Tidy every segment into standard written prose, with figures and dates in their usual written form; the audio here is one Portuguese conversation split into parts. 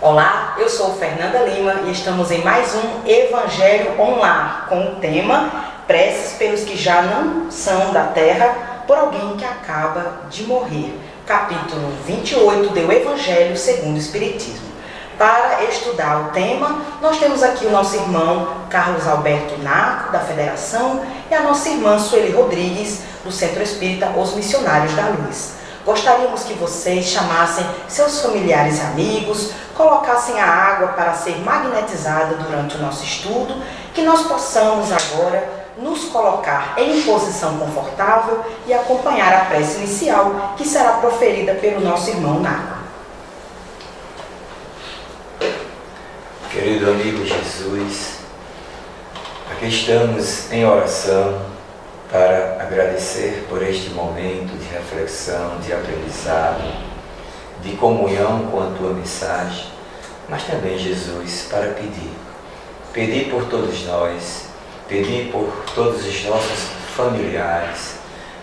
Olá, eu sou Fernanda Lima e estamos em mais um Evangelho Online com o tema Preces pelos que já não são da terra por alguém que acaba de morrer. Capítulo 28 do Evangelho segundo o Espiritismo. Para estudar o tema, nós temos aqui o nosso irmão Carlos Alberto Naco, da Federação, e a nossa irmã Sueli Rodrigues, do Centro Espírita Os Missionários da Luz. Gostaríamos que vocês chamassem seus familiares e amigos, colocassem a água para ser magnetizada durante o nosso estudo, que nós possamos agora nos colocar em posição confortável e acompanhar a prece inicial, que será proferida pelo nosso irmão Naco. Querido amigo Jesus, aqui estamos em oração para agradecer por este momento de reflexão, de aprendizado, de comunhão com a Tua mensagem, mas também, Jesus, para pedir por todos nós, pedir por todos os nossos familiares,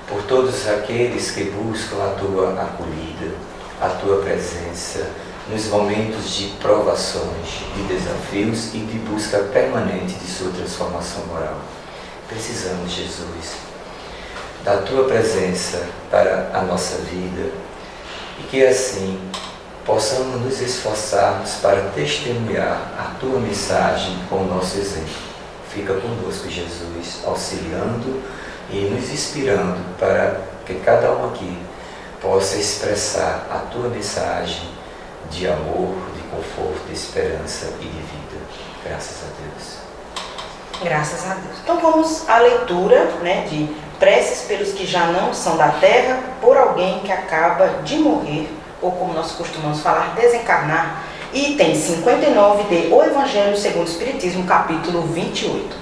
por todos aqueles que buscam a Tua acolhida, a Tua presença, nos momentos de provações, de desafios e de busca permanente de sua transformação moral. Precisamos, Jesus, da Tua presença para a nossa vida e que assim possamos nos esforçarmos para testemunhar a Tua mensagem com o nosso exemplo. Fica conosco, Jesus, auxiliando e nos inspirando para que cada um aqui possa expressar a Tua mensagem de amor, de conforto, de esperança e de vida. Graças a Deus. Graças a Deus. Então vamos à leitura, de preces pelos que já não são da terra por alguém que acaba de morrer, ou como nós costumamos falar, desencarnar, item 59 de O Evangelho segundo o Espiritismo, capítulo 28.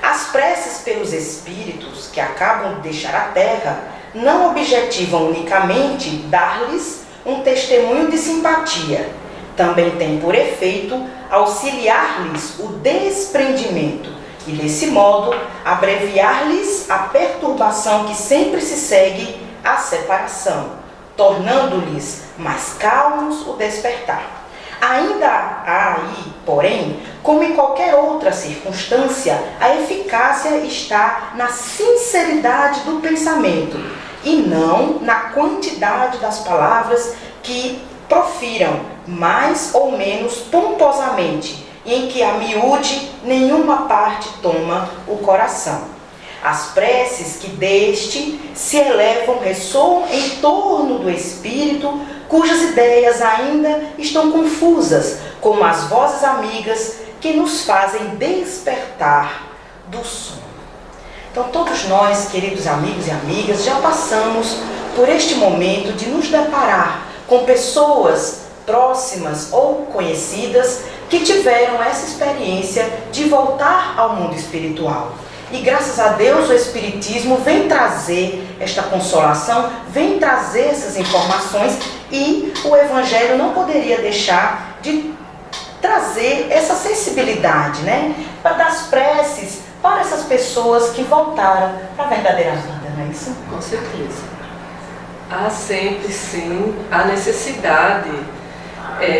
As preces pelos espíritos que acabam de deixar a terra não objetivam unicamente dar-lhes um testemunho de simpatia, também tem por efeito auxiliar-lhes o desprendimento e, desse modo, abreviar-lhes a perturbação que sempre se segue à separação, tornando-lhes mais calmos o despertar. Ainda há aí, porém, como em qualquer outra circunstância, a eficácia está na sinceridade do pensamento e não na quantidade das palavras que profiram, mais ou menos pomposamente, em que a miúde nenhuma parte toma o coração. As preces que deste se elevam ressoam em torno do espírito, cujas ideias ainda estão confusas, como as vozes amigas que nos fazem despertar do sono. Então todos nós, queridos amigos e amigas, já passamos por este momento de nos deparar com pessoas próximas ou conhecidas que tiveram essa experiência de voltar ao mundo espiritual. E graças a Deus o Espiritismo vem trazer esta consolação, vem trazer essas informações, e o Evangelho não poderia deixar de trazer essa sensibilidade, das preces para essas pessoas que voltaram para a verdadeira vida, não é isso? Com certeza. Há sempre, sim, a necessidade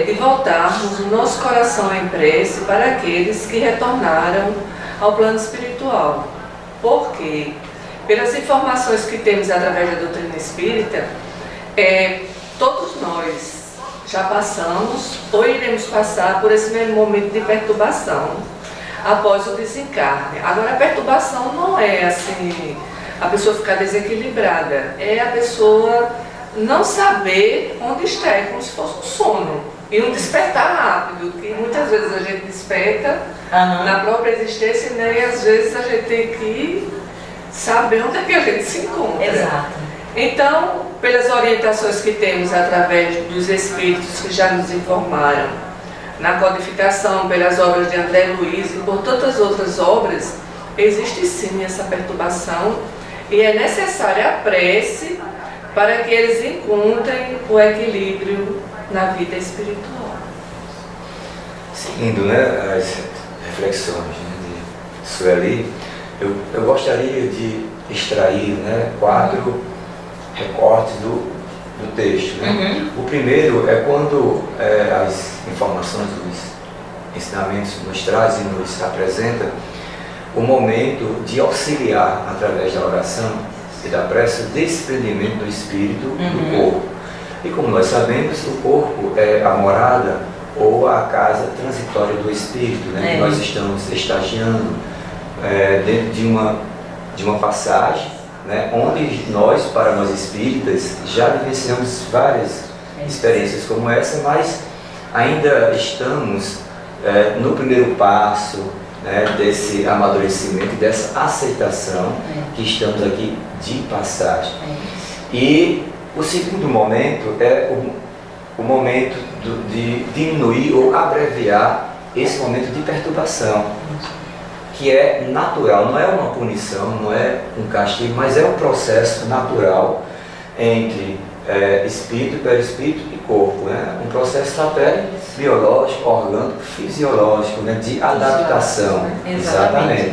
de voltarmos o nosso coração em prece para aqueles que retornaram ao plano espiritual. Porque, pelas informações que temos através da doutrina espírita, todos nós já passamos ou iremos passar por esse mesmo momento de perturbação após o desencarne. Agora, a perturbação não é assim a pessoa ficar desequilibrada, é a pessoa não saber onde está, é como se fosse um sono e um despertar rápido, que muitas vezes a gente desperta na própria existência, e às vezes a gente tem que saber onde é que a gente se encontra. Exato. Então, pelas orientações que temos através dos espíritos que já nos informaram, na codificação, pelas obras de André Luiz e por tantas outras obras, existe sim essa perturbação e é necessária a prece para que eles encontrem o equilíbrio na vida espiritual. Seguindo as reflexões de Sueli, eu gostaria de extrair 4 recortes do do texto, né? O primeiro é quando as informações dos ensinamentos nos traz e nos apresenta o momento de auxiliar através da oração e da prece o desprendimento do espírito do corpo. E como nós sabemos, o corpo é a morada ou a casa transitória do espírito, né? Que nós estamos estagiando dentro de uma passagem, né? Onde nós, para nós espíritas, já vivenciamos várias experiências como essa, mas ainda estamos no primeiro passo, né, desse amadurecimento, dessa aceitação que estamos aqui de passagem. E o segundo momento é o momento de diminuir ou abreviar esse momento de perturbação, que é natural, não é uma punição, não é um castigo, mas é um processo natural entre espírito, perispírito e corpo, né? Um processo até biológico, orgânico, fisiológico, né? De adaptação. Exatamente.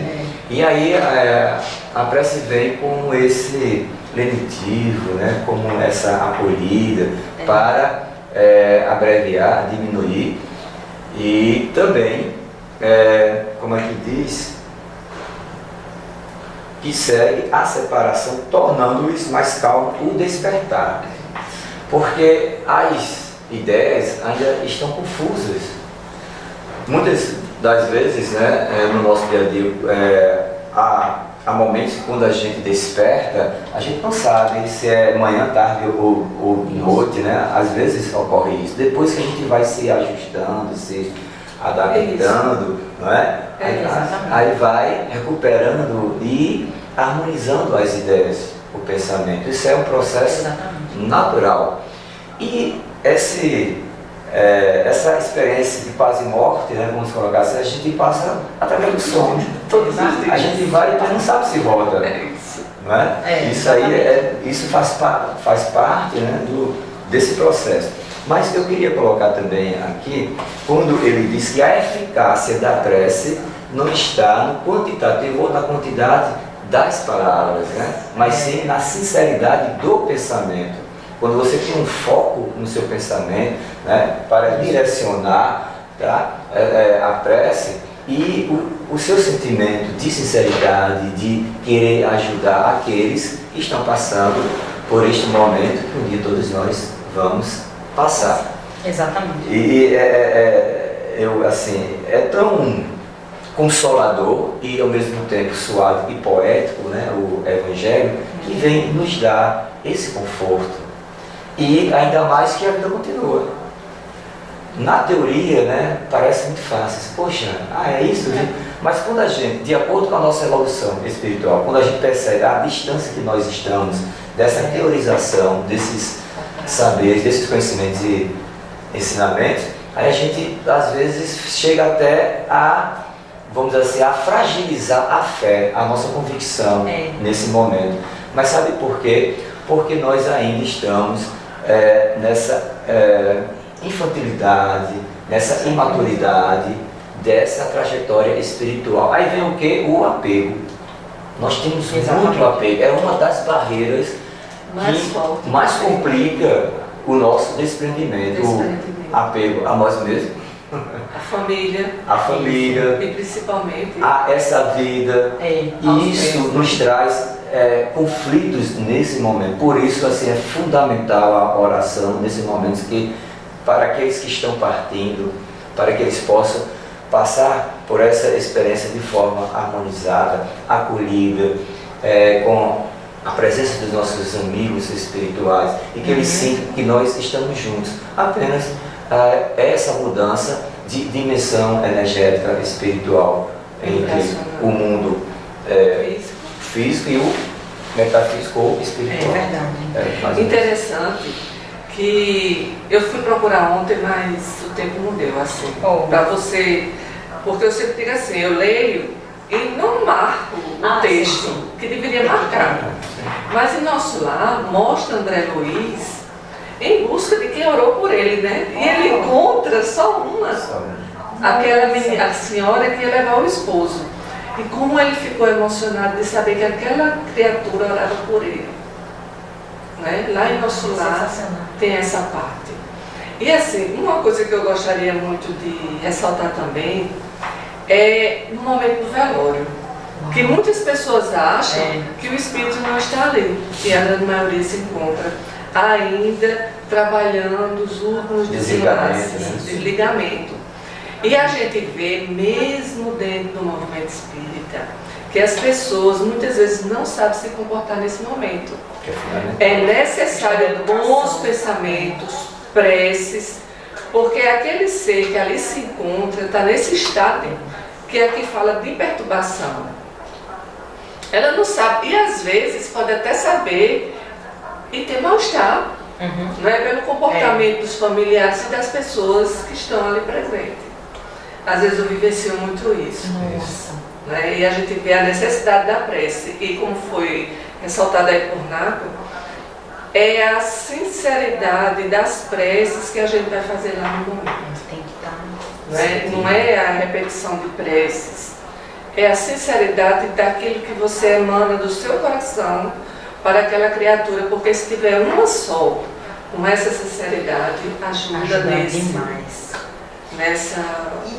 E aí a prece vem como esse lenitivo, né? Como essa acolhida para abreviar, diminuir e também, como é que diz, que segue a separação, tornando-lhes mais calmo o despertar. Porque as ideias ainda estão confusas. Muitas das vezes, né, no nosso dia a dia, há momentos quando a gente desperta, a gente não sabe se é manhã, tarde ou noite, né? Às vezes ocorre isso. Depois que a gente vai se ajustando, se adaptando, não é? Aí vai recuperando e harmonizando as ideias, o pensamento. Isso é um processo natural. E essa experiência de paz e morte, né, vamos colocar assim, a gente passa através do sonho. A gente vai e não sabe se volta. Não é? Isso aí isso faz parte, né, desse processo. Mas eu queria colocar também aqui, quando ele diz que a eficácia da prece não está no quantitativo ou na quantidade das palavras, né? Mas sim na sinceridade do pensamento. Quando você tem um foco no seu pensamento, né, para direcionar, tá, a prece e o seu sentimento de sinceridade, de querer ajudar aqueles que estão passando por este momento que um dia todos nós vamos passar. Exatamente. E é tão consolador e ao mesmo tempo suave e poético, né, o Evangelho, que vem nos dar esse conforto. E ainda mais que a vida continua. Na teoria, né, parece muito fácil. Poxa, é isso? Mas quando a gente, de acordo com a nossa evolução espiritual, quando a gente percebe a distância que nós estamos dessa teorização, desses saberes, desses conhecimentos e ensinamentos, aí a gente às vezes chega até a, vamos dizer assim, a fragilizar a fé, a nossa convicção nesse momento. Mas sabe por quê? Porque nós ainda estamos nessa infantilidade, nessa imaturidade, dessa trajetória espiritual. Aí vem o que? O apego. Nós temos muito apego. É uma das barreiras que mais complica o nosso desprendimento. O apego a nós mesmos. A família. E principalmente a essa vida. E isso nos traz conflitos nesse momento. Por isso, assim, é fundamental a oração nesse momento, para aqueles que estão partindo, para que eles possam passar por essa experiência de forma harmonizada, acolhida, com a presença dos nossos amigos espirituais, e que eles sintam que nós estamos juntos. Apenas essa mudança de dimensão energética espiritual entre o mundo físico e o metafísico ou espiritual. É verdade. Interessante que eu fui procurar ontem, mas o tempo não deu, assim, para você, porque eu sempre digo assim, eu leio e não marco o texto que deveria marcar. Mas em nosso lar mostra André Luiz em busca de quem orou por ele, né? E ele encontra só uma, a senhora que ia levar o esposo. E como ele ficou emocionado de saber que aquela criatura orava por ele. né? Lá em nosso lar tem essa parte. E assim, uma coisa que eu gostaria muito de ressaltar também é no momento do velório. Que muitas pessoas acham que o espírito não está ali, e a grande maioria se encontra ainda trabalhando os últimos desligamento. E a gente vê, mesmo dentro do movimento espírita, que as pessoas muitas vezes não sabem se comportar nesse momento. É necessário bons pensamentos, preces, porque aquele ser que ali se encontra está nesse estado que aqui fala de perturbação. Ela não sabe, e às vezes pode até saber e ter mal-estar, não é? Pelo comportamento dos familiares e das pessoas que estão ali presentes. Às vezes eu vivencio muito isso. Nossa. Né? E a gente vê a necessidade da prece. E como foi ressaltado aí por Naco, é a sinceridade das preces que a gente vai fazer lá no momento. Tem que estar. Não é a repetição de preces. É a sinceridade daquilo que você emana do seu coração para aquela criatura, porque se tiver uma só, com essa sinceridade, ajuda demais. Nessa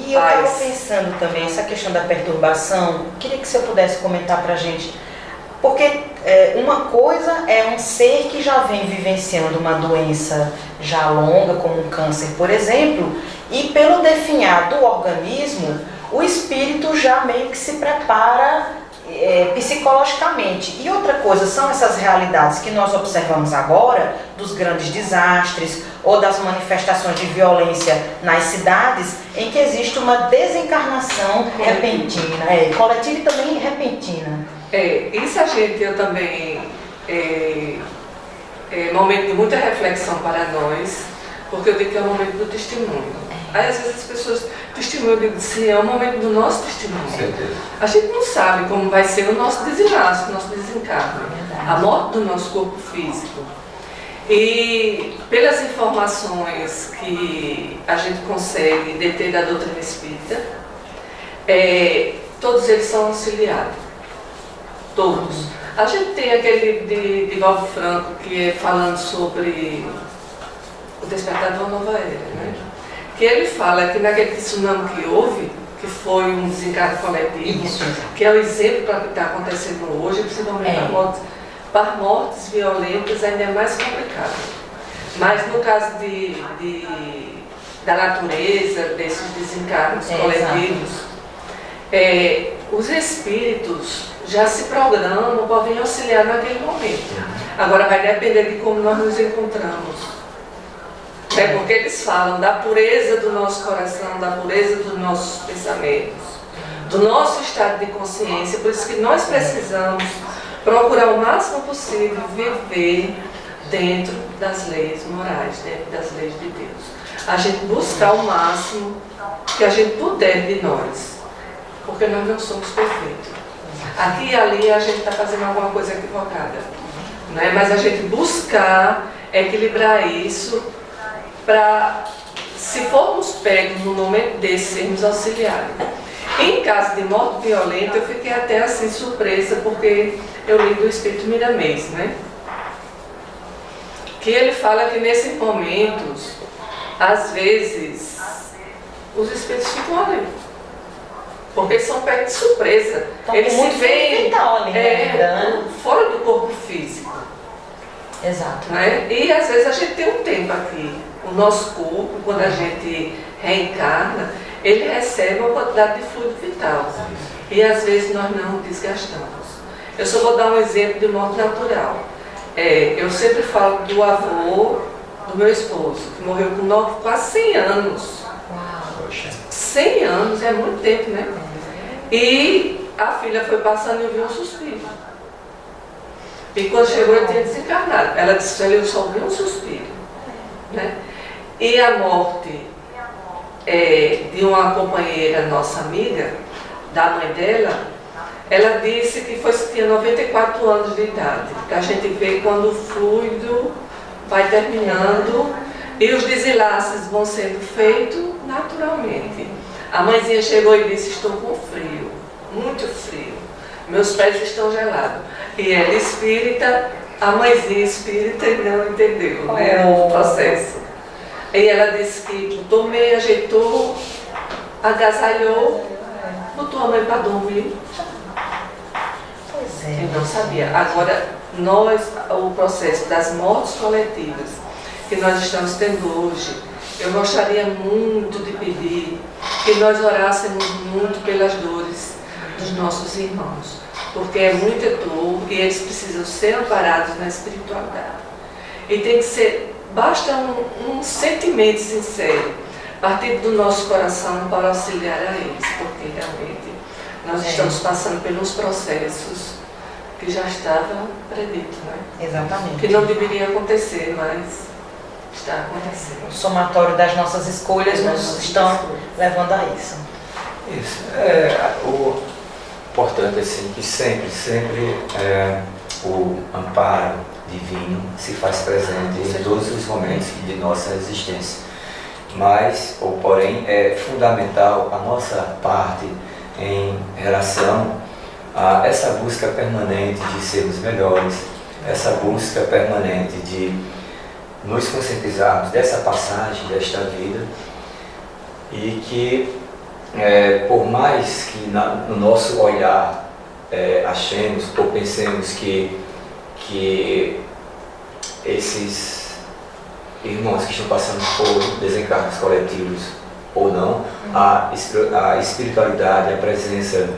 E eu estava pensando também, essa questão da perturbação, queria que você pudesse comentar para a gente, porque uma coisa é um ser que já vem vivenciando uma doença já longa, como um câncer, por exemplo, e pelo definhar do organismo, o espírito já meio que se prepara psicologicamente. E outra coisa são essas realidades que nós observamos agora, dos grandes desastres ou das manifestações de violência nas cidades, em que existe uma desencarnação repentina, coletiva e também repentina. Isso eu também, é momento de muita reflexão para nós, porque eu digo que é o momento do testemunho. Aí às vezes as pessoas testemunham, eu digo sim, é o momento do nosso testemunho. Certeza. A gente não sabe como vai ser o nosso desenlace, o nosso desencarne, a morte do nosso corpo físico. E pelas informações que a gente consegue deter da doutrina espírita, todos eles são auxiliados. Todos. A gente tem aquele de Valdo Franco, que é falando sobre o despertar de uma nova era, né? Que ele fala que naquele tsunami que houve, que foi um desencarne coletivo, que é o exemplo para o que está acontecendo hoje, principalmente para mortes violentas, ainda é mais complicado. Mas no caso da natureza, desses desencarnes coletivos, os espíritos já se programam para vir auxiliar naquele momento. Agora vai depender de como nós nos encontramos. Porque eles falam da pureza do nosso coração, da pureza dos nossos pensamentos, do nosso estado de consciência. Por isso que nós precisamos procurar o máximo possível viver dentro das leis morais, dentro das leis de Deus. A gente buscar o máximo que a gente puder de nós, porque nós não somos perfeitos. Aqui e ali a gente está fazendo alguma coisa equivocada, né? Mas a gente buscar equilibrar isso para, se formos pegos no momento desse, sermos auxiliados. Em caso de morte violenta, eu fiquei até assim surpresa, porque eu li do Espírito Miramês, né? Que ele fala que nesses momentos, às vezes, os espíritos ficam ali. Porque são pegos de surpresa. Então, eles muito se veem fora do corpo físico. Exato. Né? E às vezes a gente tem um tempo aqui. O nosso corpo, quando a gente reencarna, ele recebe uma quantidade de fluido vital. E às vezes nós não desgastamos. Eu só vou dar um exemplo de morte natural. Eu sempre falo do avô do meu esposo, que morreu com quase 100 anos. Uau. 100 anos é muito tempo, né? E a filha foi passando e eu vi um suspiro. E quando chegou eu tinha desencarnado. Ela disse, eu só vi um suspiro. Né? E a morte de uma companheira nossa amiga, da mãe dela, ela disse que tinha 94 anos de idade. Que a gente vê quando o fluido vai terminando e os desenlaces vão sendo feitos naturalmente. A mãezinha chegou e disse, estou com frio, muito frio, meus pés estão gelados. E ela espírita a mãezinha espírita não entendeu, né, o processo. E ela disse que botou meia, ajeitou, agasalhou, botou a mãe para dormir. Pois é. Eu não sabia. Agora, o processo das mortes coletivas que nós estamos tendo hoje, eu gostaria muito de pedir que nós orássemos muito pelas dores dos nossos irmãos, porque é muita dor e eles precisam ser amparados na espiritualidade. E tem que ser, basta um sentimento sincero, partindo do nosso coração para auxiliar a eles, porque realmente nós estamos passando pelos processos que já estava predito, né? Exatamente. Que não deveria acontecer, mas está acontecendo. O somatório das nossas escolhas nos estão levando a isso. Isso. O importante é assim, que sempre o amparo divino se faz presente em todos os momentos de nossa existência. Mas, ou porém, é fundamental a nossa parte em relação a essa busca permanente de sermos melhores, essa busca permanente de nos conscientizarmos dessa passagem, desta vida, e que, por mais que no nosso olhar achemos ou pensemos que esses irmãos que estão passando por desencargos coletivos ou não, a espiritualidade, a presença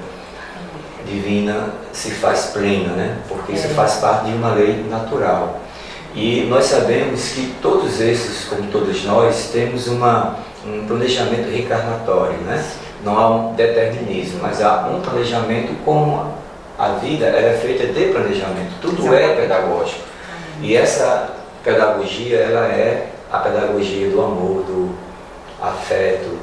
divina se faz plena, né? Porque isso faz parte de uma lei natural. E nós sabemos que todos esses, como todos nós, temos um planejamento reencarnatório, né? Não há um determinismo, mas há um planejamento, como a vida ela é feita de planejamento. Tudo é pedagógico. E essa pedagogia, ela é a pedagogia do amor, do afeto,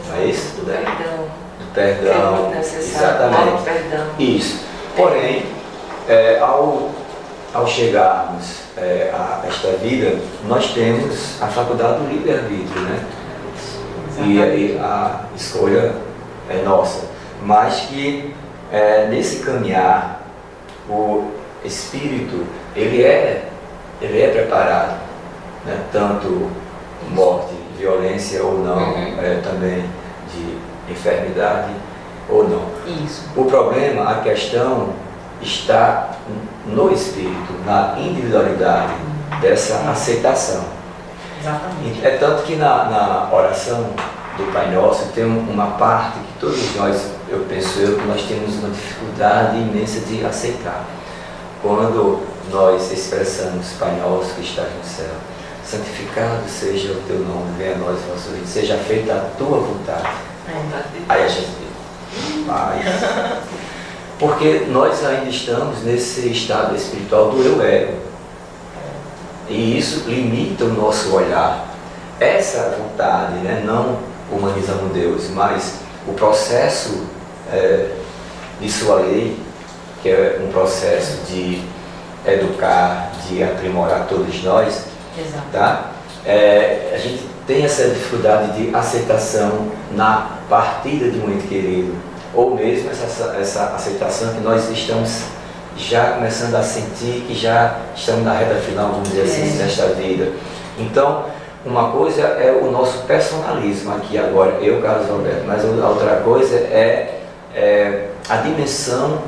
não é isso? Do perdão. Do perdão, Que é muito necessário. exatamente. Perdão. Isso. Porém, ao chegarmos a esta vida, nós temos a faculdade do livre-arbítrio, né? E a escolha é nossa. Mas que nesse caminhar, o espírito, ele é preparado, né? Tanto morte, violência ou não, também de enfermidade ou não. Isso. O problema, a questão está no espírito, na individualidade dessa aceitação. Exatamente. É tanto que na oração do Pai Nosso tem uma parte que todos nós, eu penso que nós temos uma dificuldade imensa de aceitar. Quando nós expressamos Pai Nosso que estás no céu, santificado seja o teu nome, venha a nós o vosso reino, seja feita a tua vontade. Aí a gente diz, Pai, porque nós ainda estamos nesse estado espiritual do eu ego. E isso limita o nosso olhar. Essa vontade, né, não humanizando Deus, mas o processo de sua lei, que é um processo de educar, de aprimorar todos nós, tá? A gente tem essa dificuldade de aceitação na partida de um ente querido, ou mesmo essa aceitação que nós estamos já começando a sentir que já estamos na reta final, vamos dizer assim, desta vida. Então, uma coisa é o nosso personalismo aqui agora, eu, Carlos Alberto, mas a outra coisa é a dimensão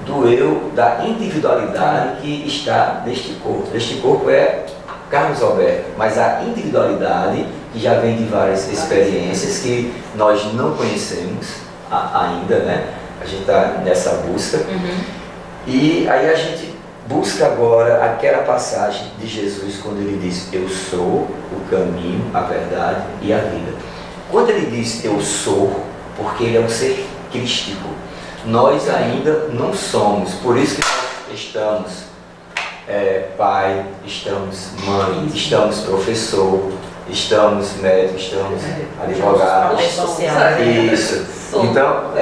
do eu, da individualidade que está neste corpo. Este corpo é Carlos Alberto, mas a individualidade que já vem de várias experiências que nós não conhecemos ainda, né? A gente está nessa busca. E aí a gente busca agora aquela passagem de Jesus quando ele diz: eu sou o caminho, a verdade e a vida. Quando ele diz eu sou, porque ele é um ser crístico, nós ainda não somos, por isso que nós estamos pai, estamos mãe, estamos professor, estamos médico, estamos advogado. Isso. Então,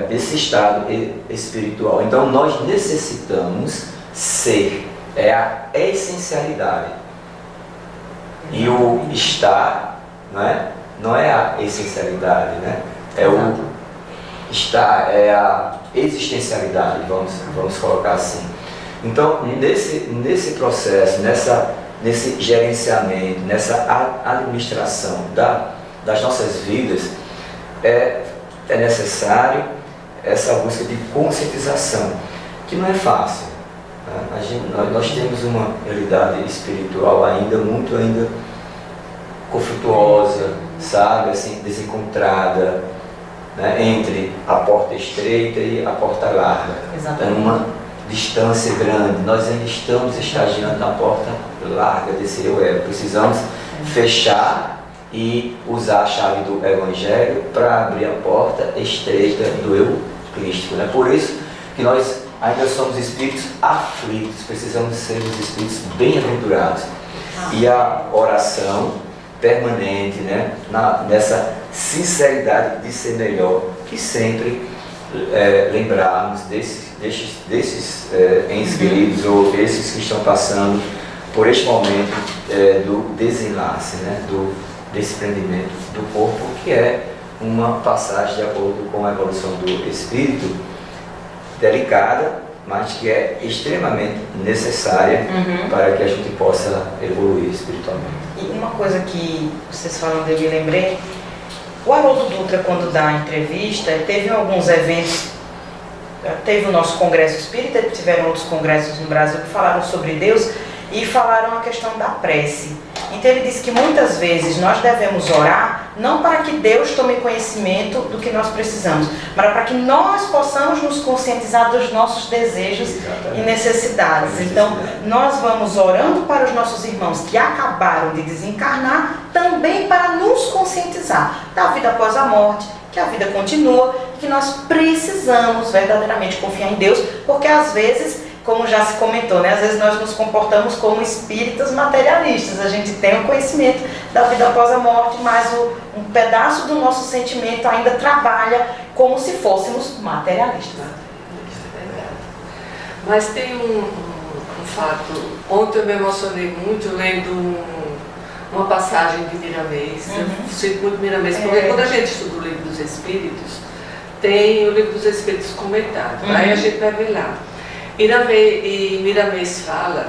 esse estado espiritual. Então, nós necessitamos ser, a essencialidade. E o estar, não é a essencialidade, né? É está a existencialidade, vamos colocar assim. Então, nesse processo, nesse gerenciamento, nessa administração das nossas vidas, é necessário essa busca de conscientização, que não é fácil. Nós temos uma realidade espiritual ainda muito conflituosa, sabe, assim, desencontrada, né, entre a porta estreita e a porta larga. Exatamente. Uma distância grande. Nós ainda estamos estagiando na porta larga desse eu. Precisamos fechar e usar a chave do Evangelho para abrir a porta estreita do eu crístico. Né? Por isso que nós ainda somos espíritos aflitos, precisamos ser os espíritos bem-aventurados. E a oração permanente, né? Nessa sinceridade de ser melhor, e sempre lembrarmos desses entes queridos ou desses que estão passando por este momento do desenlace, né? Do desprendimento do corpo, que é uma passagem de acordo com a evolução do espírito, delicada, mas que é extremamente necessária para que a gente possa evoluir espiritualmente. E uma coisa que vocês falando, eu me lembrei, o Haroldo Dutra, quando dá a entrevista, teve alguns eventos, teve o nosso Congresso Espírita, tiveram outros congressos no Brasil que falaram sobre Deus e falaram a questão da prece. Então ele disse que muitas vezes nós devemos orar não para que Deus tome conhecimento do que nós precisamos, mas para que nós possamos nos conscientizar dos nossos desejos e necessidades. Então nós vamos orando para os nossos irmãos que acabaram de desencarnar, também para nos conscientizar da vida após a morte, que a vida continua, que nós precisamos verdadeiramente confiar em Deus, porque às vezes, como já se comentou, né? Às vezes nós nos comportamos como espíritas materialistas. A gente tem o conhecimento da vida após a morte, mas um pedaço do nosso sentimento ainda trabalha como se fôssemos materialistas. Mas tem um fato. Ontem eu me emocionei muito lendo uma passagem de Miramês. Eu cito muito Miramês, porque quando a gente estuda o Livro dos Espíritos, tem o Livro dos Espíritos comentado. Aí a gente vai ver lá. E Miramês fala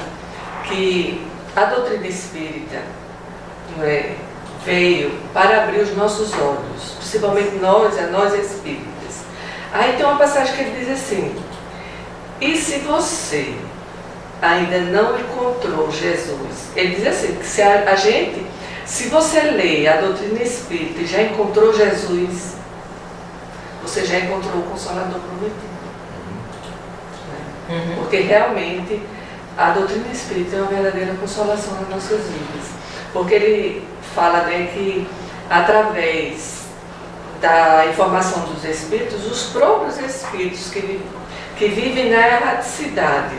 que a doutrina espírita veio para abrir os nossos olhos, principalmente nós espíritas. Aí tem uma passagem que ele diz assim: e se você ainda não encontrou Jesus, ele diz assim, que se você lê a doutrina espírita e já encontrou Jesus, você já encontrou o Consolador prometido. Porque realmente a doutrina espírita é uma verdadeira consolação nas nossas vidas. Porque ele fala, né, que através da informação dos espíritos, os próprios espíritos que vivem na erraticidade,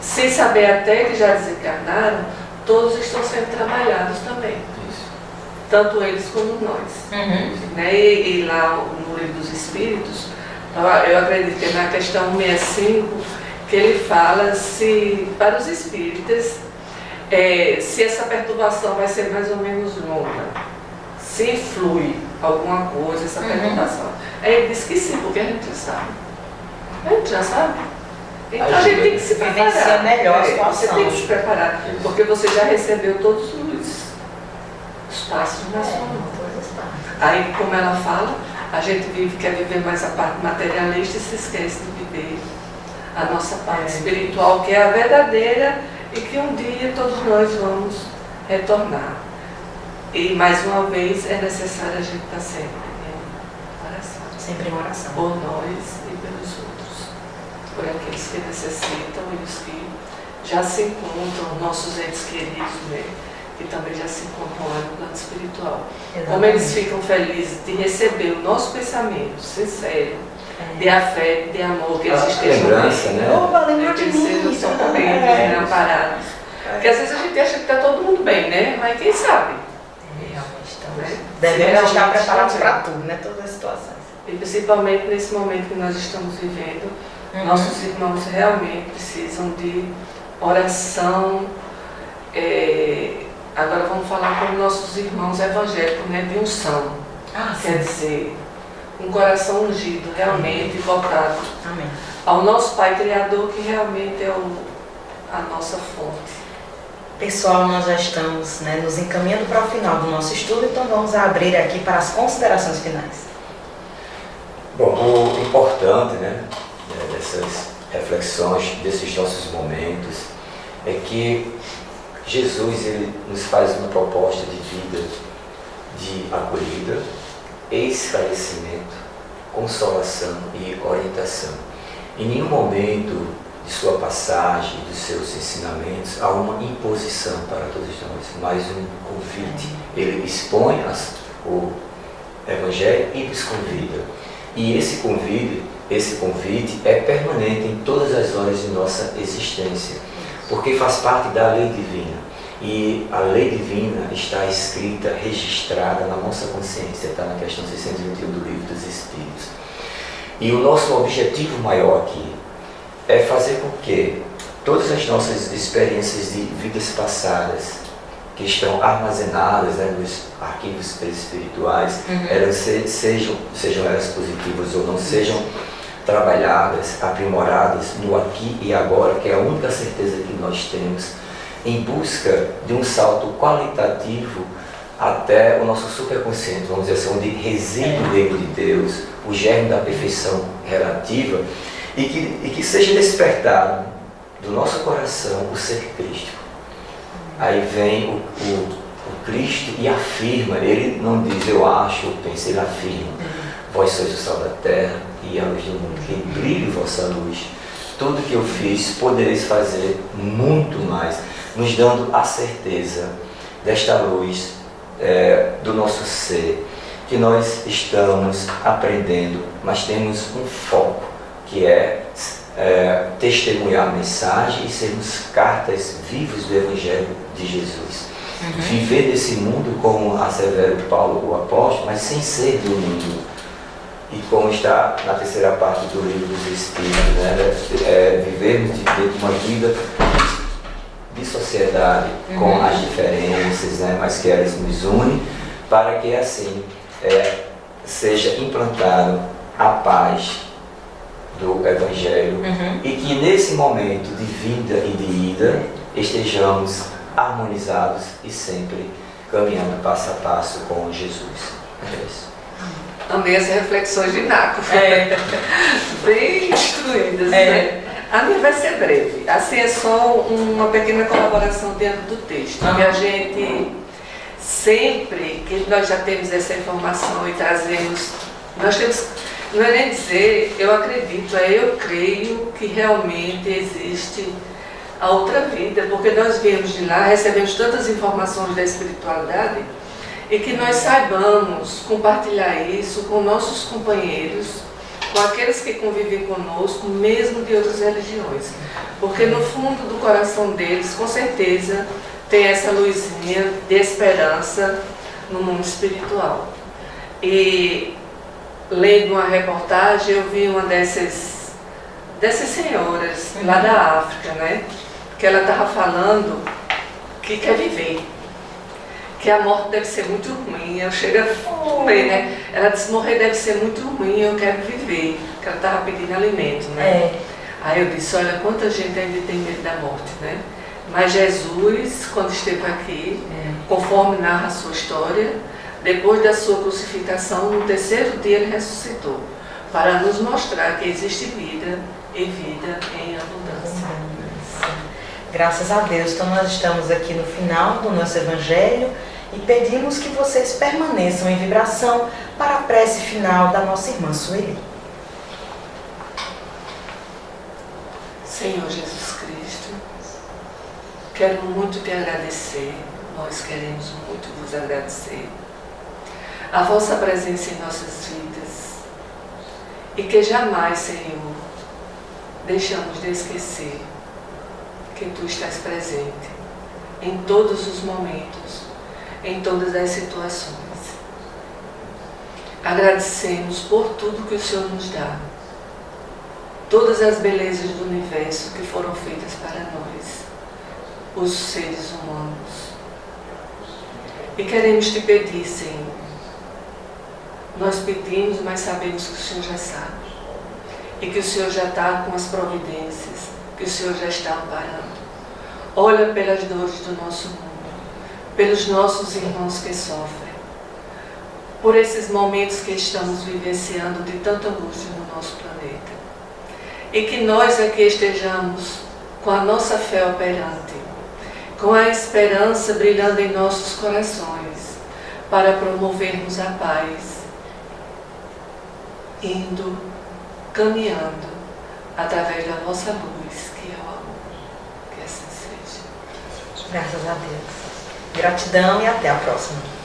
sem saber até que já desencarnaram, todos estão sendo trabalhados também. Tanto eles como nós. Né? E lá no Livro dos Espíritos, eu acredito que na questão 165, que ele fala se, para os espíritas, se essa perturbação vai ser mais ou menos longa, se influi alguma coisa, essa perturbação. Aí ele diz que sim, porque a gente já sabe. A gente já sabe. Então a gente tem que se preparar. Melhor a situação. Você tem que se preparar, porque você já recebeu todos os passos na sua mão. Aí, como ela fala, a gente quer viver mais a parte materialista e se esquece de viver a nossa parte espiritual, que é a verdadeira e que um dia todos nós vamos retornar. E mais uma vez é necessário a gente estar sempre em oração. Sempre em oração. Por nós e pelos outros. Por aqueles que necessitam e os que já se encontram, nossos entes queridos, né? Que também já se encontram lá no plano espiritual. Exatamente. Como eles ficam felizes de receber o nosso pensamento sincero, de afeto, de amor, que eles estejam lembrança, né? Que eles sejam socorridos, amparados. Porque às vezes a gente acha que está todo mundo bem, né? Mas quem sabe? Devemos estar preparados para tudo, né? Todas as situações. E principalmente nesse momento que nós estamos vivendo, nossos irmãos realmente precisam de oração. Agora vamos falar com nossos irmãos evangélicos, né? De unção. Quer dizer, um coração ungido, realmente voltado Amém. ao nosso Pai Criador, que realmente é a nossa fonte. Pessoal, nós já estamos, né, nos encaminhando para o final do nosso estudo, então vamos abrir aqui para as considerações finais. Bom, o importante, né, dessas reflexões, desses nossos momentos, é que Jesus ele nos faz uma proposta de vida, de acolhida, esclarecimento, consolação e orientação. Em nenhum momento de sua passagem, dos seus ensinamentos, há uma imposição para todos nós, mas um convite. Ele expõe o Evangelho e nos convida. E esse convite é permanente em todas as horas de nossa existência, porque faz parte da lei divina. E a lei divina está escrita, registrada na nossa consciência, está na questão 621 do Livro dos Espíritos. E o nosso objetivo maior aqui é fazer com que todas as nossas experiências de vidas passadas, que estão armazenadas, né, nos arquivos espirituais, elas sejam elas positivas ou não, sejam trabalhadas, aprimoradas no aqui e agora, que é a única certeza que nós temos, em busca de um salto qualitativo até o nosso superconsciente, vamos dizer assim, onde reside o reino de Deus, o germe da perfeição relativa, e que seja despertado do nosso coração o ser crístico. Aí vem o Cristo e afirma, ele não diz eu acho, eu penso, ele afirma: vós sois o sal da terra e a luz do mundo, que brilhe vossa luz. Tudo que eu fiz podereis fazer muito mais, nos dando a certeza desta luz do nosso ser, que nós estamos aprendendo, mas temos um foco, que é testemunhar a mensagem e sermos cartas vivas do Evangelho de Jesus. Viver nesse mundo, como assevera o Paulo, o apóstolo, mas sem ser do mundo. E como está na terceira parte do Livro dos Espíritos, né? Vivermos de uma vida de sociedade, com as diferenças, né? Mas que elas nos unem, para que assim seja implantado a paz do Evangelho, e que nesse momento de vinda e de ida estejamos harmonizados e sempre caminhando passo a passo com Jesus. É isso. Amei as reflexões de Naco, bem instruídas, né? A minha vai ser breve, assim é só uma pequena colaboração dentro do texto, que a gente sempre que nós já temos essa informação e trazemos, nós temos, não é nem dizer eu acredito, eu creio que realmente existe a outra vida, porque nós viemos de lá, recebemos tantas informações da espiritualidade, e que nós saibamos compartilhar isso com nossos companheiros, com aqueles que convivem conosco, mesmo de outras religiões. Porque no fundo do coração deles, com certeza, tem essa luzinha de esperança no mundo espiritual. E lendo uma reportagem, eu vi uma dessas senhoras lá da África, né? Que ela estava falando que quer viver. Que a morte deve ser muito ruim, eu chego a ver, né? Ela disse, morrer deve ser muito ruim, eu quero viver, que ela estava pedindo alimento, né? Aí eu disse, olha, quanta gente ainda tem medo da morte, né? Mas Jesus, quando esteve aqui, conforme narra a sua história, depois da sua crucificação, no terceiro dia ele ressuscitou, para nos mostrar que existe vida e vida em abundância. Graças a Deus. Então nós estamos aqui no final do nosso Evangelho e pedimos que vocês permaneçam em vibração para a prece final da nossa irmã Sueli. Senhor Jesus Cristo, quero muito te agradecer, nós queremos muito vos agradecer a vossa presença em nossas vidas e que jamais, Senhor, deixamos de esquecer que Tu estás presente em todos os momentos, em todas as situações. Agradecemos por tudo que o Senhor nos dá, todas as belezas do universo que foram feitas para nós, os seres humanos. E queremos Te pedir, Senhor, Nós pedimos, mas sabemos que o Senhor já sabe. E que o Senhor já está com as providências, que o Senhor já está amparando. Olha pelas dores do nosso mundo, pelos nossos irmãos que sofrem, por esses momentos que estamos vivenciando de tanta angústia no nosso planeta. E que nós aqui estejamos com a nossa fé operante, com a esperança brilhando em nossos corações, para promovermos a paz, indo, caminhando, através da vossa luz, que é o amor. Que assim seja. Graças a Deus. Gratidão e até a próxima.